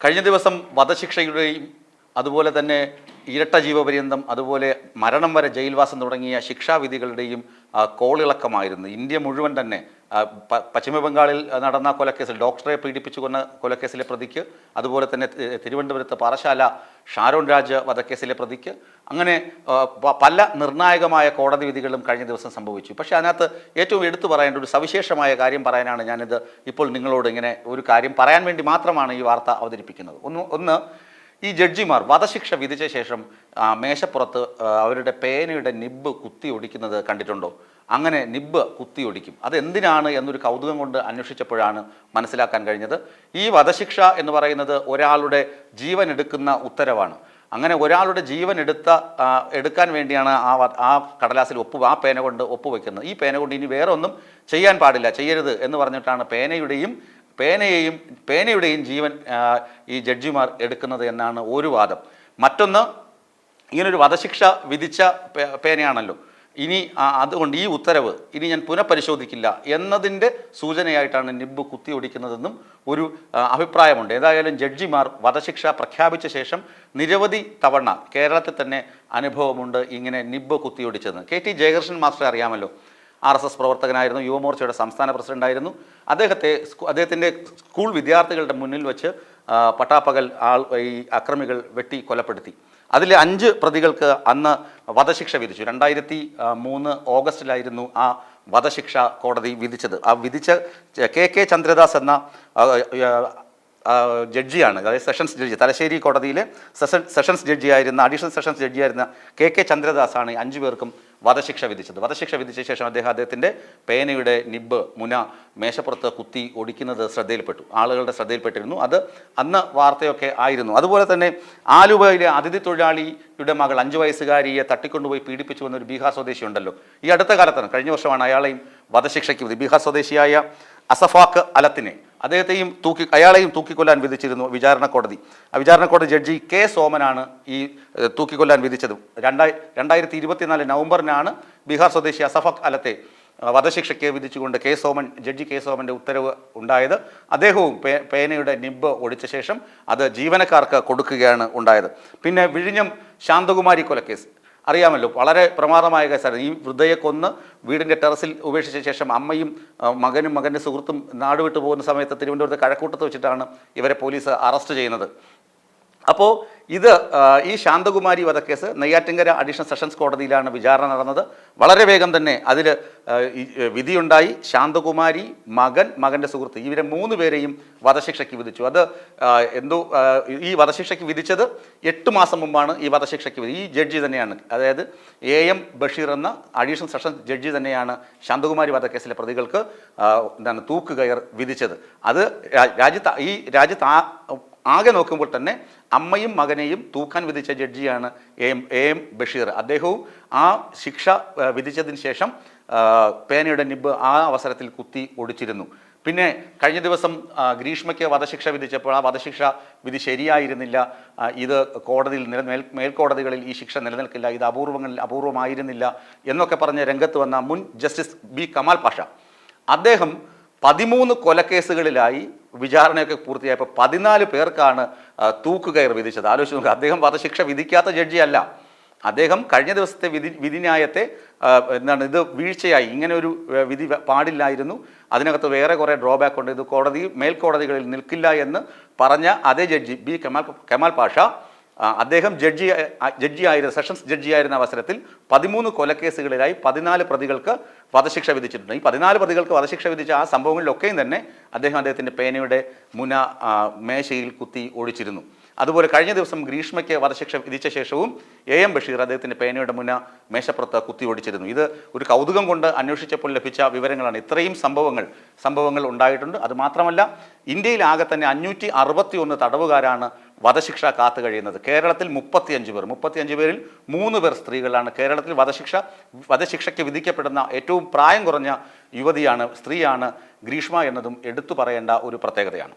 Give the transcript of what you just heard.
കഴിഞ്ഞ ദിവസം വധശിക്ഷയുടെയും അതുപോലെ തന്നെ ഇരട്ട ജീവപര്യന്തം അതുപോലെ മരണം വരെ ജയിൽവാസം തുടങ്ങിയ ശിക്ഷാവിധികളുടെയും കോളിളക്കമായിരുന്നു. ഇന്ത്യ മുഴുവൻ തന്നെ പശ്ചിമ ബംഗാളിൽ നടന്ന കൊലക്കേസിൽ ഡോക്ടറെ പീഡിപ്പിച്ചു കൊന്ന കൊലക്കേസിലെ പ്രതിക്ക്, അതുപോലെ തന്നെ തിരുവനന്തപുരത്ത് പാറശാല ഷാരോൺ രാജ് വധക്കേസിലെ പ്രതിക്ക്, അങ്ങനെ പല നിർണായകമായ കോടതി വിധികളും കഴിഞ്ഞ ദിവസം സംഭവിച്ചു. പക്ഷേ അതിനകത്ത് ഏറ്റവും എടുത്തു പറയേണ്ട ഒരു സവിശേഷമായ കാര്യം പറയാനാണ് ഞാനിത് ഇപ്പോൾ നിങ്ങളോട് ഇങ്ങനെ ഒരു കാര്യം പറയാൻ വേണ്ടി മാത്രമാണ് ഈ വാർത്ത അവതരിപ്പിക്കുന്നത്. ഒന്ന് ഈ ജഡ്ജിമാർ വധശിക്ഷ വിധിച്ച ശേഷം മേശപ്പുറത്ത് അവരുടെ പേനയുടെ നിബ്ബ് കുത്തി ഒടിക്കുന്നത് കണ്ടിട്ടുണ്ടോ? അങ്ങനെ നിബ്ബ് കുത്തി ഒടിക്കും. അതെന്തിനാണ് എന്നൊരു കൗതുകം കൊണ്ട് അന്വേഷിച്ചപ്പോഴാണ് മനസ്സിലാക്കാൻ കഴിഞ്ഞത്. ഈ വധശിക്ഷ എന്ന് പറയുന്നത് ഒരാളുടെ ജീവൻ എടുക്കുന്ന ഉത്തരവാണ്. അങ്ങനെ ഒരാളുടെ ജീവൻ എടുക്കാൻ വേണ്ടിയാണ് ആ കടലാസിൽ ആ പേന കൊണ്ട് ഒപ്പുവെക്കുന്നത്. ഈ പേന കൊണ്ട് ഇനി വേറെ ഒന്നും ചെയ്യാൻ പാടില്ല, ചെയ്യരുത് എന്ന് പറഞ്ഞിട്ടാണ് പേനയുടെയും ജീവൻ ഈ ജഡ്ജിമാർ എടുക്കുന്നത് എന്നാണ് ഒരു വാദം. മറ്റൊന്ന്, ഇങ്ങനൊരു വധശിക്ഷ വിധിച്ച പേനയാണല്ലോ, ഇനി അതുകൊണ്ട് ഈ ഉത്തരവ് ഇനി ഞാൻ പുനഃപരിശോധിക്കില്ല എന്നതിൻ്റെ സൂചനയായിട്ടാണ് നിബ്ബ് കുത്തി ഒടിക്കുന്നതെന്നും ഒരു അഭിപ്രായമുണ്ട്. ഏതായാലും ജഡ്ജിമാർ വധശിക്ഷ പ്രഖ്യാപിച്ച ശേഷം നിരവധി തവണ കേരളത്തിൽ തന്നെ അനുഭവമുണ്ട് ഇങ്ങനെ നിബ്ബ് കുത്തിയൊടിച്ചതെന്ന്. KT ജയകൃഷ്ണൻ മാസ്റ്റർ അറിയാമല്ലോ, RSS പ്രവർത്തകനായിരുന്നു, യുവമോർച്ചയുടെ സംസ്ഥാന പ്രസിഡന്റായിരുന്നു. അദ്ദേഹത്തിൻ്റെ സ്കൂൾ വിദ്യാർത്ഥികളുടെ മുന്നിൽ വെച്ച് പട്ടാപ്പകൽ ഈ അക്രമികൾ വെട്ടി കൊലപ്പെടുത്തി. അതിൽ 5 പ്രതികൾക്ക് അന്ന് വധശിക്ഷ വിധിച്ചു. 2003 ഓഗസ്റ്റിലായിരുന്നു ആ വധശിക്ഷ കോടതി വിധിച്ചത്. ആ വിധിച്ച KK ചന്ദ്രദാസ് എന്ന ജഡ്ജിയാണ്, അതായത് സെഷൻസ് ജഡ്ജി, തലശ്ശേരി കോടതിയിലെ സെഷൻസ് ജഡ്ജിയായിരുന്ന അഡീഷണൽ സെഷൻസ് ജഡ്ജിയായിരുന്ന KK ചന്ദ്രദാസാണ് 5 പേർക്കും വധശിക്ഷ വിധിച്ചത്. വധശിക്ഷ വിധിച്ച ശേഷം അദ്ദേഹത്തിൻ്റെ പേനയുടെ നിബ്ബ് മുന മേശപ്പുറത്ത് കുത്തി ഒടിക്കുന്നത് ആളുകളുടെ ശ്രദ്ധയിൽപ്പെട്ടിരുന്നു. അത് അന്ന് വാർത്തയൊക്കെ ആയിരുന്നു. അതുപോലെ തന്നെ ആലുവയിലെ അതിഥി തൊഴിലാളിയുടെ മകൾ 5 വയസ്സുകാരിയെ തട്ടിക്കൊണ്ടുപോയി പീഡിപ്പിച്ചു എന്നൊരു ബീഹാർ സ്വദേശി ഉണ്ടല്ലോ. ഈ അടുത്ത കാലത്താണ്, കഴിഞ്ഞ വർഷമാണ് അയാളെയും വധശിക്ഷയ്ക്ക് വിധി. ബീഹാർ സ്വദേശിയായ അസഫാഖ് അലത്തിനെ അയാളെയും തൂക്കിക്കൊല്ലാൻ വിധിച്ചിരുന്നു വിചാരണ കോടതി. ആ വിചാരണ കോടതി ജഡ്ജി K സോമനാണ് ഈ തൂക്കിക്കൊല്ലാൻ വിധിച്ചത്. 2024 നവംബറിനാണ് ബീഹാർ സ്വദേശി അസഫാഖ് അലത്തെ വധശിക്ഷയ്ക്ക് വിധിച്ചുകൊണ്ട് ജഡ്ജി K സോമൻ്റെ ഉത്തരവ് ഉണ്ടായത്. അദ്ദേഹവും പേനയുടെ നിബ്ബ് ഒടിച്ച ശേഷം അത് ജീവനക്കാർക്ക് കൊടുക്കുകയാണ് ഉണ്ടായത്. പിന്നെ വിഴിഞ്ഞം ശാന്തകുമാരി കൊലക്കേസ് അറിയാമല്ലോ, വളരെ പ്രമാദമായ കേസായിരുന്നു. ഈ വൃദ്ധയെ കൊന്ന് വീടിൻ്റെ ടെറസിൽ ഉപേക്ഷിച്ച ശേഷം അമ്മയും മകൻ്റെ സുഹൃത്തും നാടുവിട്ടു പോകുന്ന സമയത്ത് തിരുവനന്തപുരത്ത് കഴക്കൂട്ടത്ത് വെച്ചിട്ടാണ് ഇവരെ പോലീസ് അറസ്റ്റ് ചെയ്യുന്നത്. അപ്പോൾ ഈ ശാന്തകുമാരി വധക്കേസ് നെയ്യാറ്റിൻകര അഡീഷണൽ സെഷൻസ് കോടതിയിലാണ് വിചാരണ നടന്നത്. വളരെ വേഗം തന്നെ അതിൽ വിധിയുണ്ടായി. ശാന്തകുമാരി, മകൻ്റെ സുഹൃത്ത്, ഇവരെ 3 പേരെയും വധശിക്ഷയ്ക്ക് വിധിച്ചു. ഈ വധശിക്ഷയ്ക്ക് വിധിച്ചത് 8 മാസം മുമ്പാണ്. ഈ വധശിക്ഷയ്ക്ക് ഈ ജഡ്ജി തന്നെയാണ്, അതായത് AM ബഷീർ എന്ന അഡീഷണൽ സെഷൻസ് ജഡ്ജി തന്നെയാണ് ശാന്തകുമാരി വധക്കേസിലെ പ്രതികൾക്ക് തൂക്കുകയർ വിധിച്ചത്. അത് രാജ്യത്ത് ആകെ നോക്കുമ്പോൾ തന്നെ അമ്മയും മകനെയും തൂക്കാൻ വിധിച്ച ജഡ്ജിയാണ് AM ബഷീർ. അദ്ദേഹവും ആ ശിക്ഷ വിധിച്ചതിന് ശേഷം പേനയുടെ നിബ്ബ് ആ അവസരത്തിൽ കുത്തി ഒടിച്ചിരുന്നു. പിന്നെ കഴിഞ്ഞ ദിവസം ഗ്രീഷ്മയ്ക്ക് വധശിക്ഷ വിധിച്ചപ്പോൾ ആ വധശിക്ഷ വിധി ശരിയായിരുന്നില്ല, ഇത് കോടതിയിൽ മേൽക്കോടതികളിൽ ഈ ശിക്ഷ നിലനിൽക്കില്ല, ഇത് അപൂർവമായിരുന്നില്ല എന്നൊക്കെ പറഞ്ഞ് രംഗത്ത് വന്ന മുൻ ജസ്റ്റിസ് B കമാൽ പാഷ, അദ്ദേഹം 13 കൊലക്കേസുകളിലായി വിചാരണയൊക്കെ പൂർത്തിയായപ്പോൾ 14 പേർക്കാണ് തൂക്കുകയർ വിധിച്ചത്. ആലോചിച്ച് നോക്കുക, അദ്ദേഹം വധശിക്ഷ വിധിക്കാത്ത ജഡ്ജിയല്ല. അദ്ദേഹം കഴിഞ്ഞ ദിവസത്തെ വിധിന്യായത്തെ ഇത് വീഴ്ചയായി, ഇങ്ങനെ ഒരു വിധി പാടില്ലായിരുന്നു, അതിനകത്ത് വേറെ കുറേ ഡ്രോബാക്ക് ഉണ്ട്, ഇത് മേൽക്കോടതികളിൽ നിൽക്കില്ല എന്ന് പറഞ്ഞ അതേ ജഡ്ജി B കമാൽ പാഷ, അദ്ദേഹം സെഷൻസ് ജഡ്ജിയായിരുന്ന അവസരത്തിൽ 13 കൊലക്കേസുകളിലായി 14 പ്രതികൾക്ക് വധശിക്ഷ വിധിച്ചിട്ടുണ്ട്. ഈ 14 പ്രതികൾക്ക് വധശിക്ഷ വിധിച്ച ആ സംഭവങ്ങളിലൊക്കെയും തന്നെ അദ്ദേഹത്തിൻ്റെ പേനയുടെ മുന മേശയിൽ കുത്തി ഒടിച്ചിരുന്നു. അതുപോലെ കഴിഞ്ഞ ദിവസം ഗ്രീഷ്മയ്ക്ക് വധശിക്ഷ വിധിച്ച ശേഷവും AM ബഷീർ അദ്ദേഹത്തിൻ്റെ പേനയുടെ മുന മേശപ്പുറത്ത് കുത്തി ഒടിച്ചിരുന്നു. ഇത് ഒരു കൗതുകം കൊണ്ട് അന്വേഷിച്ചപ്പോൾ ലഭിച്ച വിവരങ്ങളാണ്. ഇത്രയും സംഭവങ്ങൾ ഉണ്ടായിട്ടുണ്ട്. അതുമാത്രമല്ല, ഇന്ത്യയിലാകെ തന്നെ 561 തടവുകാരാണ് വധശിക്ഷ കാത്തു കഴിയുന്നത്. കേരളത്തിൽ 35 പേരിൽ 3 പേർ സ്ത്രീകളാണ്. കേരളത്തിൽ വധശിക്ഷയ്ക്ക് വിധിക്കപ്പെടുന്ന ഏറ്റവും പ്രായം കുറഞ്ഞ സ്ത്രീയാണ് ഗ്രീഷ്മ എന്നതും എടുത്തു പറയേണ്ട ഒരു പ്രത്യേകതയാണ്.